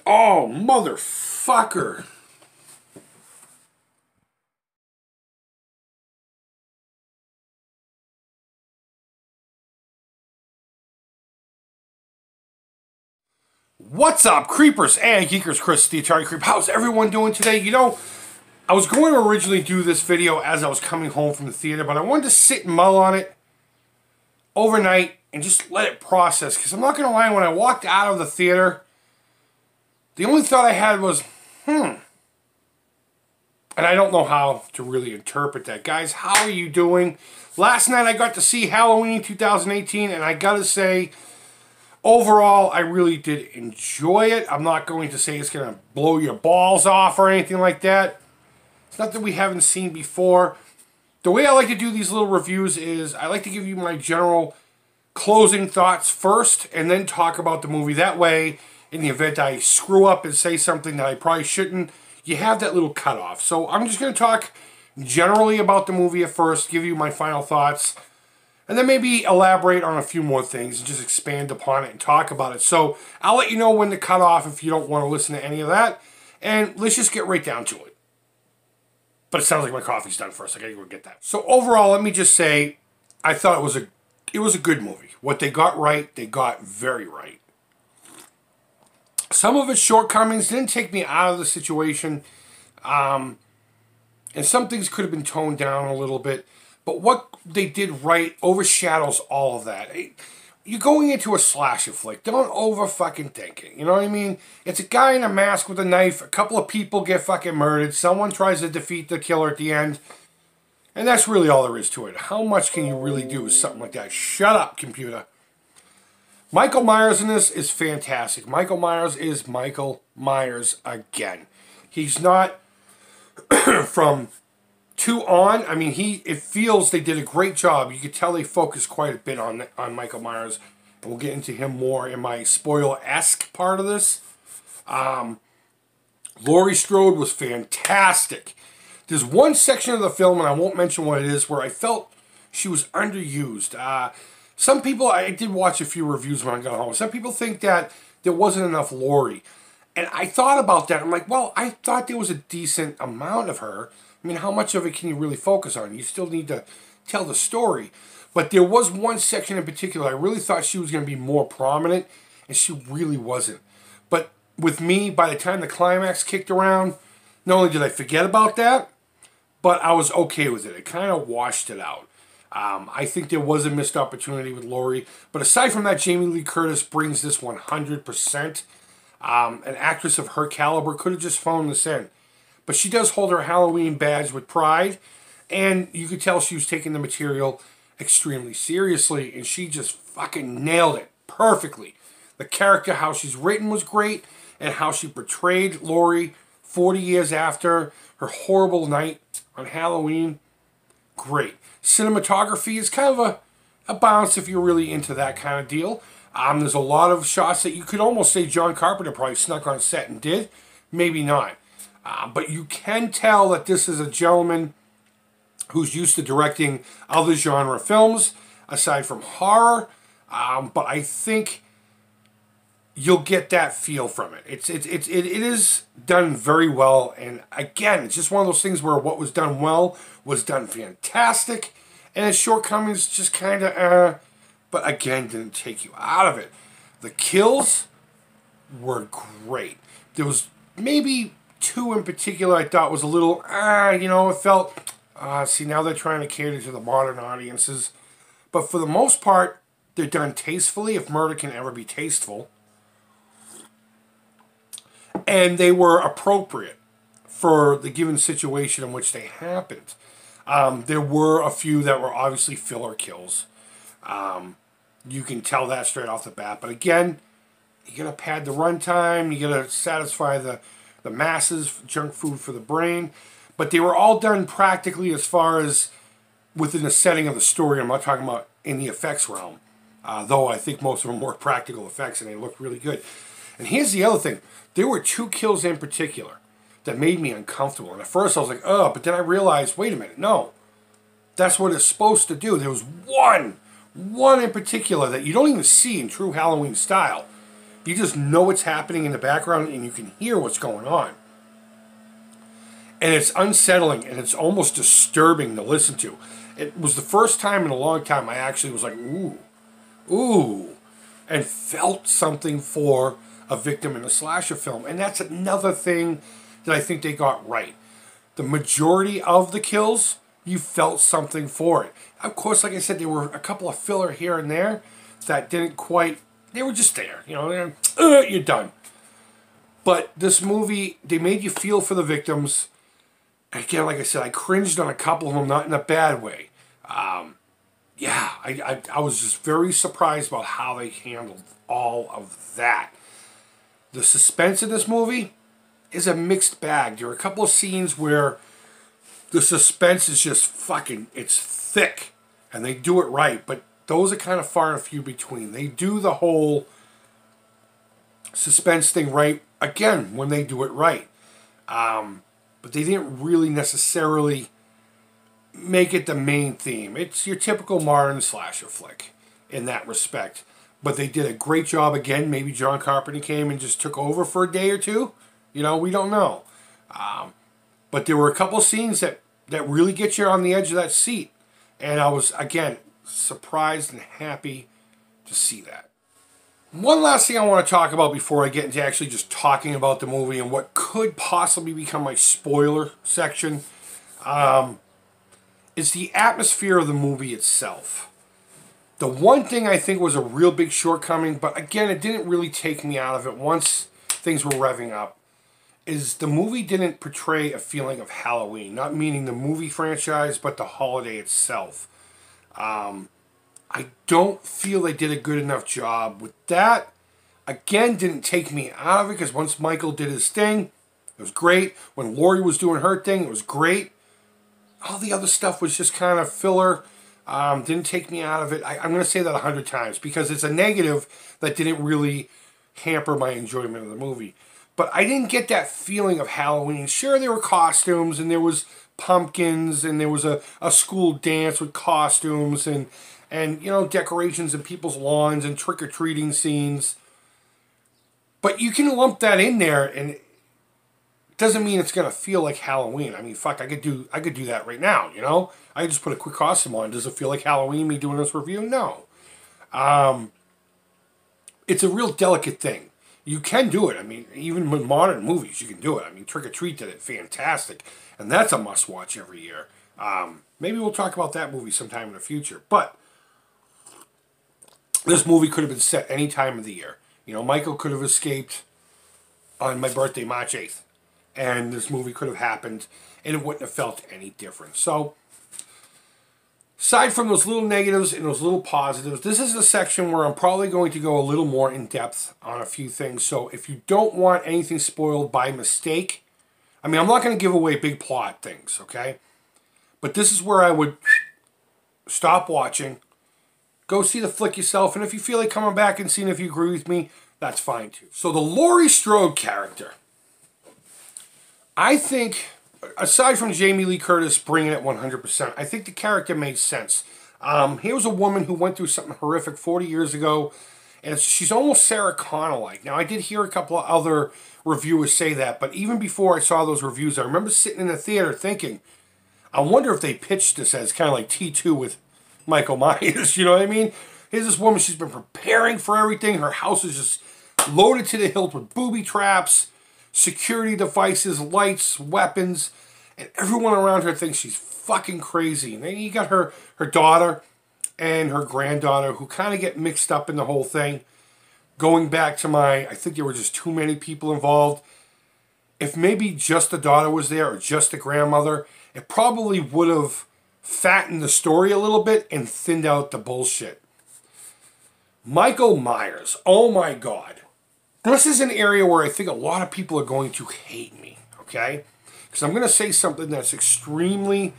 Oh, motherfucker. What's up, creepers and geekers? Chris, the Atari Creep. How's everyone doing today? You know, I was going to originally do this video as I was coming home from the theater, but I wanted to sit and mull on it overnight and just let it process. Because I'm not going to lie, when I walked out of the theater, the only thought I had was, And I don't know how to really interpret that. Guys, how are you doing? Last night I got to see Halloween 2018, and I gotta say, overall, I really did enjoy it. I'm not going to say it's going to blow your balls off or anything like that. It's nothing we haven't seen before. The way I like to do these little reviews is I like to give you my general closing thoughts first and then talk about the movie. That way, in the event I screw up and say something that I probably shouldn't, you have that little cutoff. So I'm just going to talk generally about the movie at first, give you my final thoughts, and then maybe elaborate on a few more things and just expand upon it and talk about it. So I'll let you know when to cut off if you don't want to listen to any of that. And let's just get right down to it. But it sounds like my coffee's done first. I gotta go get that. So overall, let me just say, I thought it was a good movie. What they got right, they got very right. Some of its shortcomings didn't take me out of the situation. And some things could have been toned down a little bit. But what they did right overshadows all of that. You're going into a slasher flick. Don't over fucking think it. You know what I mean? It's a guy in a mask with a knife. A couple of people get fucking murdered. Someone tries to defeat the killer at the end. And that's really all there is to it. How much can you really do with something like that? Shut up, computer. Michael Myers in this is fantastic. Michael Myers is Michael Myers again. He's not from 2 on. I mean, it feels they did a great job. You could tell they focused quite a bit on Michael Myers. And we'll get into him more in my spoiler-esque part of this. Laurie Strode was fantastic. There's one section of the film, and I won't mention what it is, where I felt she was underused. Some people, I did watch a few reviews when I got home. Some people think that there wasn't enough Laurie. And I thought about that. I'm like, well, I thought there was a decent amount of her. I mean, how much of it can you really focus on? You still need to tell the story. But there was one section in particular, I really thought she was going to be more prominent, and she really wasn't. But with me, by the time the climax kicked around, not only did I forget about that, but I was okay with it. It kind of washed it out. I think there was a missed opportunity with Laurie. But aside from that, Jamie Lee Curtis brings this 100%. An actress of her caliber could have just phoned this in. But she does hold her Halloween badge with pride. And you could tell she was taking the material extremely seriously. And she just fucking nailed it perfectly. The character, how she's written was great. And how she portrayed Laurie 40 years after her horrible night on Halloween. Great. Cinematography is kind of a bounce if you're really into that kind of deal. There's a lot of shots that you could almost say John Carpenter probably snuck on set and did. Maybe not. But you can tell that this is a gentleman who's used to directing other genre films, aside from horror. But I think you'll get that feel from it. It is done very well. And again, it's just one of those things where what was done well was done fantastic. And its shortcomings just kind of, but again, didn't take you out of it. The kills were great. There was maybe 2 in particular I thought was a little, it felt, see, now they're trying to cater to the modern audiences. But for the most part, they're done tastefully, if murder can ever be tasteful. And they were appropriate for the given situation in which they happened. There were a few that were obviously filler kills. You can tell that straight off the bat. But again, you gotta pad the runtime. You gotta satisfy the masses, junk food for the brain. But they were all done practically as far as within the setting of the story. I'm not talking about in the effects realm. Though I think most of them were practical effects and they looked really good. And here's the other thing. There were 2 kills in particular that made me uncomfortable. And at first I was like, oh, but then I realized, wait a minute, no. That's what it's supposed to do. There was one in particular that you don't even see in true Halloween style. You just know what's happening in the background and you can hear what's going on. And it's unsettling and it's almost disturbing to listen to. It was the first time in a long time I actually was like, ooh, ooh, and felt something for a victim in a slasher film. And that's another thing that I think they got right. The majority of the kills, you felt something for it. Of course, like I said, there were a couple of filler here and there that didn't quite, they were just there. You know, you're done. But this movie, they made you feel for the victims. Again, like I said, I cringed on a couple of them, not in a bad way. Yeah, I was just very surprised about how they handled all of that. The suspense in this movie is a mixed bag. There are a couple of scenes where the suspense is just fucking, it's thick. And they do it right, but those are kind of far and few between. They do the whole suspense thing right, again, when they do it right. But they didn't really necessarily make it the main theme. It's your typical modern slasher flick in that respect. But they did a great job again. Maybe John Carpenter came and just took over for a day or two. You know, we don't know. But there were a couple scenes that really get you on the edge of that seat. And I was, again, surprised and happy to see that. One last thing I want to talk about before I get into actually just talking about the movie and what could possibly become my spoiler section is the atmosphere of the movie itself. The one thing I think was a real big shortcoming, but again, it didn't really take me out of it once things were revving up, is the movie didn't portray a feeling of Halloween. Not meaning the movie franchise, but the holiday itself. I don't feel they did a good enough job with that. Again, didn't take me out of it, because once Michael did his thing, it was great. When Laurie was doing her thing, it was great. All the other stuff was just kind of filler. Didn't take me out of it. I'm going to say that 100 times, because it's a negative that didn't really hamper my enjoyment of the movie. But I didn't get that feeling of Halloween. Sure, there were costumes, and there was pumpkins, and there was a school dance with costumes, and you know, decorations in people's lawns and trick-or-treating scenes. But you can lump that in there, and it doesn't mean it's gonna feel like Halloween. I mean, fuck, I could do that right now, you know? I could just put a quick costume on. Does it feel like Halloween, me doing this review? No. It's a real delicate thing. You can do it. I mean, even with modern movies, you can do it. I mean, Trick or Treat did it fantastic. And that's a must-watch every year. Maybe we'll talk about that movie sometime in the future. But this movie could have been set any time of the year. You know, Michael could have escaped on my birthday, March 8th. And this movie could have happened, and it wouldn't have felt any different. So, aside from those little negatives and those little positives, this is the section where I'm probably going to go a little more in depth on a few things. So, if you don't want anything spoiled by mistake, I mean, I'm not going to give away big plot things, okay? But this is where I would stop watching, go see the flick yourself, and if you feel like coming back and seeing if you agree with me, that's fine too. So the Laurie Strode character, I think, aside from Jamie Lee Curtis bringing it 100%, I think the character made sense. Here was a woman who went through something horrific 40 years ago, and she's almost Sarah Connor-like. Now, I did hear a couple of other reviewers say that, but even before I saw those reviews, I remember sitting in the theater thinking, I wonder if they pitched this as kind of like T2 with Michael Myers, you know what I mean? Here's this woman, she's been preparing for everything. Her house is just loaded to the hilt with booby traps, security devices, lights, weapons, and everyone around her thinks she's fucking crazy. And then you got her daughter and her granddaughter who kind of get mixed up in the whole thing. Going back to I think there were just too many people involved. If maybe just the daughter was there or just the grandmother, it probably would have fattened the story a little bit and thinned out the bullshit. Michael Myers, oh my God. This is an area where I think a lot of people are going to hate me, okay? Because I'm going to say something that's extremely,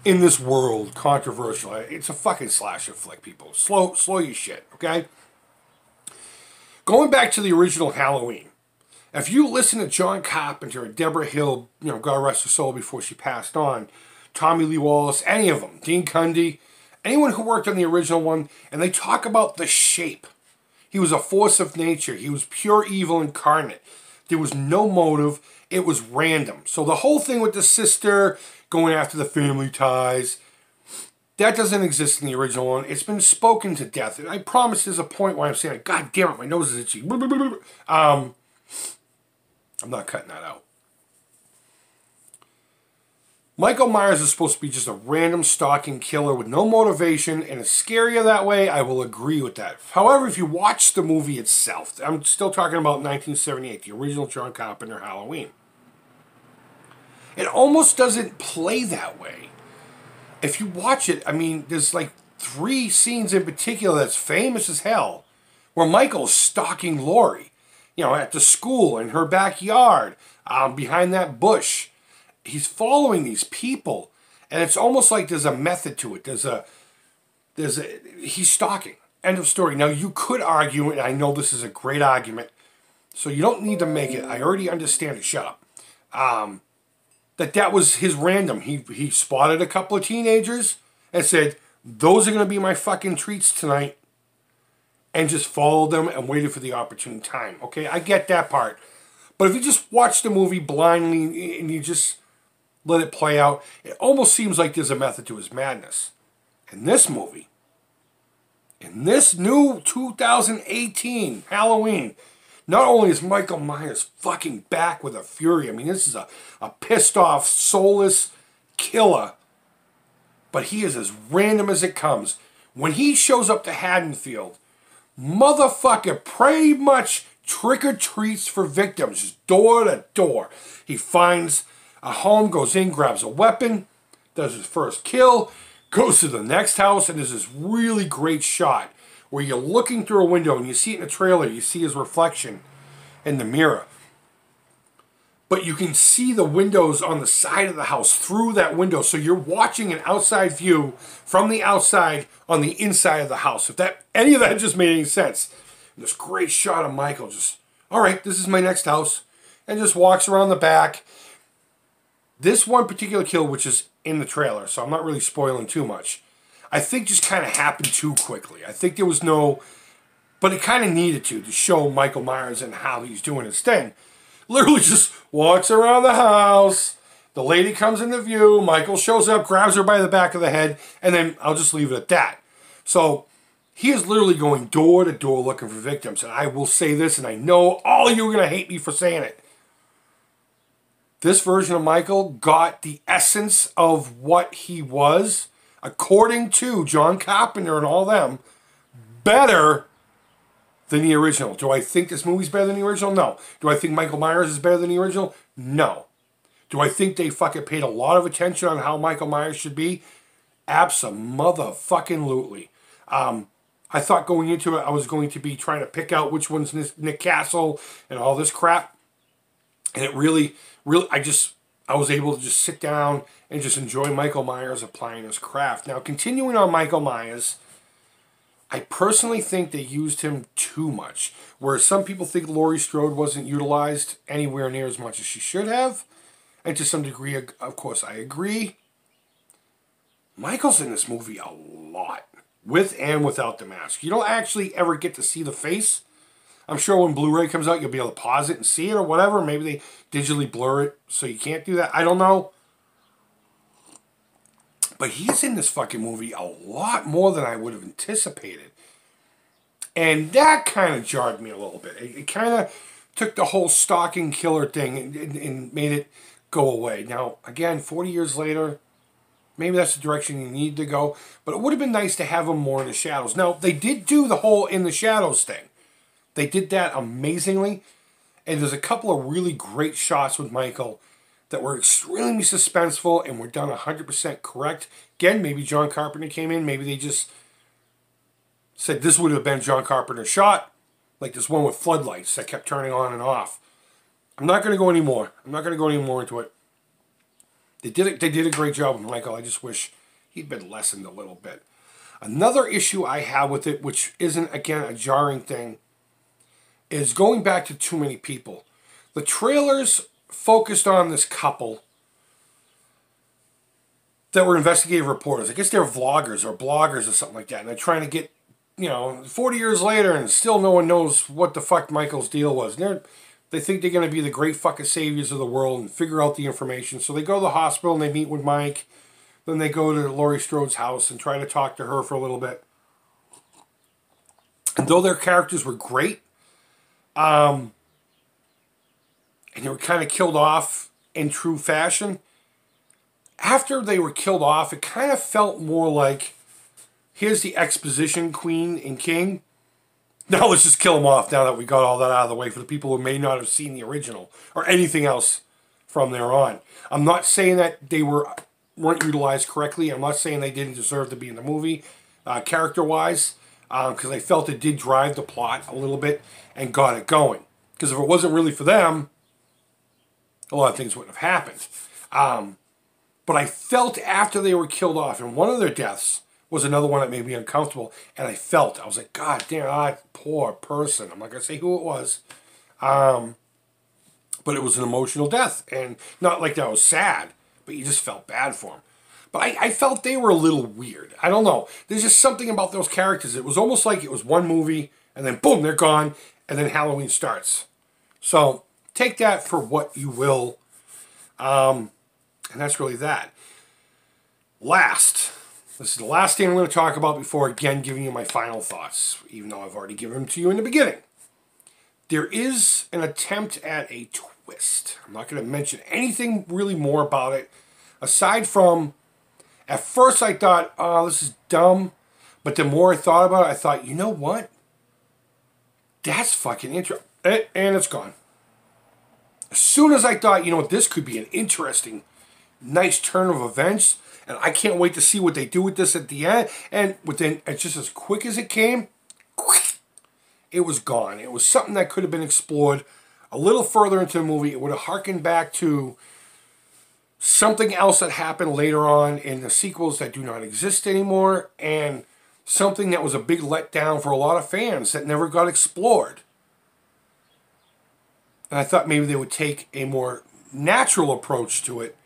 in this world, controversial. It's a fucking slasher flick, people. Slow your shit, okay? Going back to the original Halloween, if you listen to John Carpenter, Deborah Hill, you know, God rest her soul before she passed on, Tommy Lee Wallace, any of them, Dean Cundy, anyone who worked on the original one, and they talk about the shape. He was a force of nature. He was pure evil incarnate. There was no motive. It was random. So the whole thing with the sister going after the family ties, that doesn't exist in the original one. It's been spoken to death. And I promise there's a point where I'm saying, God damn it, my nose is itchy. I'm not cutting that out. Michael Myers is supposed to be just a random stalking killer with no motivation, and it's scarier that way. I will agree with that. However, if you watch the movie itself, I'm still talking about 1978, the original John Carpenter Halloween. It almost doesn't play that way. If you watch it, I mean, there's like 3 scenes in particular that's famous as hell, where Michael's stalking Laurie, you know, at the school, in her backyard, behind that bush. He's following these people, and it's almost like there's a method to it. He's stalking. End of story. Now, you could argue, and I know this is a great argument, so you don't need to make it. I already understand it. Shut up. That was his random. He spotted a couple of teenagers and said, those are going to be my fucking treats tonight, and just followed them and waited for the opportune time. Okay, I get that part. But if you just watch the movie blindly and you just let it play out, it almost seems like there's a method to his madness. In this movie, in this new 2018 Halloween, not only is Michael Myers fucking back with a fury, I mean, this is a pissed off, soulless killer, but he is as random as it comes. When he shows up to Haddonfield, motherfucker pretty much trick-or-treats for victims, just door to door. He finds a home, goes in, grabs a weapon, does his first kill, goes to the next house, and there's this really great shot where you're looking through a window and you see it in the trailer, you see his reflection in the mirror. But you can see the windows on the side of the house through that window, so you're watching an outside view from the outside on the inside of the house. If any of that just made any sense. And this great shot of Michael just, all right, this is my next house, and just walks around the back. This one particular kill, which is in the trailer, so I'm not really spoiling too much, I think just kind of happened too quickly. I think there was no, but it kind of needed to show Michael Myers and how he's doing his thing. Literally just walks around the house, the lady comes into view, Michael shows up, grabs her by the back of the head, and then I'll just leave it at that. So he is literally going door to door looking for victims. And I will say this, and I know all you are going to hate me for saying it. This version of Michael got the essence of what he was, according to John Carpenter and all them, better than the original. Do I think this movie's better than the original? No. Do I think Michael Myers is better than the original? No. Do I think they fucking paid a lot of attention on how Michael Myers should be? Abso-motherfucking-lutely. I thought going into it, I was going to be trying to pick out which one's Nick Castle and all this crap. And it really, I was able to just sit down and just enjoy Michael Myers applying his craft. Now, continuing on Michael Myers, I personally think they used him too much. Whereas some people think Laurie Strode wasn't utilized anywhere near as much as she should have. And to some degree, of course, I agree. Michael's in this movie a lot. With and without the mask. You don't actually ever get to see the face. I'm sure when Blu-ray comes out, you'll be able to pause it and see it or whatever. Maybe they digitally blur it so you can't do that. I don't know. But he's in this fucking movie a lot more than I would have anticipated. And that kind of jarred me a little bit. It kind of took the whole stalking killer thing and made it go away. Now, again, 40 years later, maybe that's the direction you need to go. But it would have been nice to have him more in the shadows. Now, they did do the whole in the shadows thing. They did that amazingly. And there's a couple of really great shots with Michael that were extremely suspenseful and were done 100% correct. Again, maybe John Carpenter came in. Maybe they just said this would have been John Carpenter's shot. Like this one with floodlights that kept turning on and off. I'm not going to go any more. I'm not going to go any more into it. They did a great job with Michael. I just wish he'd been lessened a little bit. Another issue I have with it, which isn't, again, a jarring thing, is going back to too many people. The trailers focused on this couple that were investigative reporters. I guess they're vloggers or bloggers or something like that. And they're trying to get you know, 40 years later and still no one knows what the fuck Michael's deal was. They think they're going to be the great fucking saviors of the world and figure out the information. So they go to the hospital and they meet with Mike. Then they go to Laurie Strode's house and try to talk to her for a little bit. And though their characters were great, and they were kind of killed off in true fashion, after they were killed off, it kind of felt more like, here's the exposition queen and king. Now let's just kill them off now that we got all that out of the way for the people who may not have seen the original or anything else from there on. I'm not saying that they weren't utilized correctly. I'm not saying they didn't deserve to be in the movie, character-wise, because I felt it did drive the plot a little bit and got it going. Because if it wasn't really for them, a lot of things wouldn't have happened. But I felt after they were killed off, and one of their deaths was another one that made me uncomfortable, and I was like, God damn, that poor person. I'm not going to say who it was. But it was an emotional death, and not like that was sad, but you just felt bad for him. But I felt they were a little weird. I don't know. There's just something about those characters. It was almost like it was one movie, and then boom, they're gone, and then Halloween starts. So take that for what you will. And that's really that. This is the last thing I'm going to talk about before, again, giving you my final thoughts, even though I've already given them to you in the beginning. There is an attempt at a twist. I'm not going to mention anything really more about it, aside from, at first I thought, oh, this is dumb, but the more I thought about it, I thought, you know what? That's fucking interesting. And it's gone. As soon as I thought, you know what, this could be an interesting, nice turn of events, and I can't wait to see what they do with this at the end. And within, it's just as quick as it came, it was gone. It was something that could have been explored a little further into the movie. It would have harkened back to something else that happened later on in the sequels that do not exist anymore, and something that was a big letdown for a lot of fans that never got explored. And I thought maybe they would take a more natural approach to it,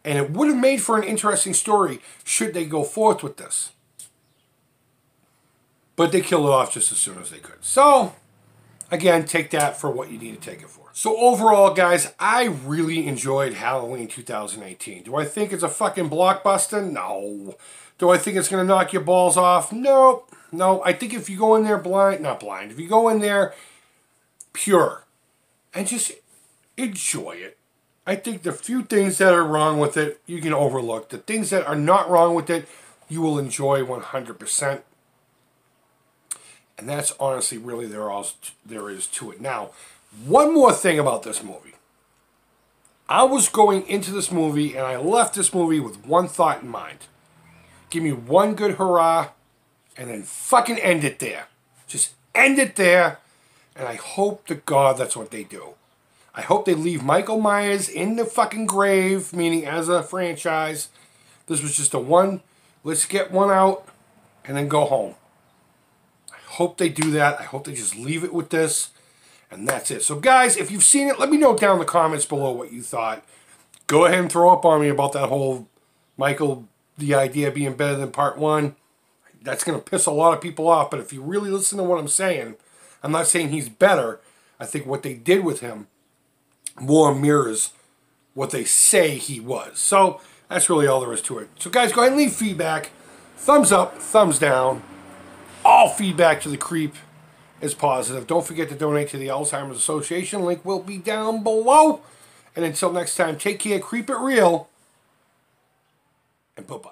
and it would have made for an interesting story should they go forth with this. But they killed it off just as soon as they could. So, again, take that for what you need to take it for. So overall, guys, I really enjoyed Halloween 2018. Do I think it's a fucking blockbuster? No. Do I think it's going to knock your balls off? No. No. I think if you go in there if you go in there pure and just enjoy it, I think the few things that are wrong with it, you can overlook. The things that are not wrong with it, you will enjoy 100%. And that's honestly really there is to it. Now, one more thing about this movie. I was going into this movie and I left this movie with one thought in mind. Give me one good hurrah and then fucking end it there. Just end it there. And I hope to God that's what they do. I hope they leave Michael Myers in the fucking grave, meaning as a franchise. This was just a one, let's get one out and then go home. I hope they do that. I hope they just leave it with this. And that's it. So guys, if you've seen it, let me know down in the comments below what you thought. Go ahead and throw up on me about that whole Michael, the idea being better than part one. That's going to piss a lot of people off. But if you really listen to what I'm saying, I'm not saying he's better. I think what they did with him more mirrors what they say he was. So that's really all there is to it. So guys, go ahead and leave feedback. Thumbs up, thumbs down. All feedback to the Creep is positive. Don't forget to donate to the Alzheimer's Association. Link will be down below. And until next time, take care, keep it real, and bye-bye.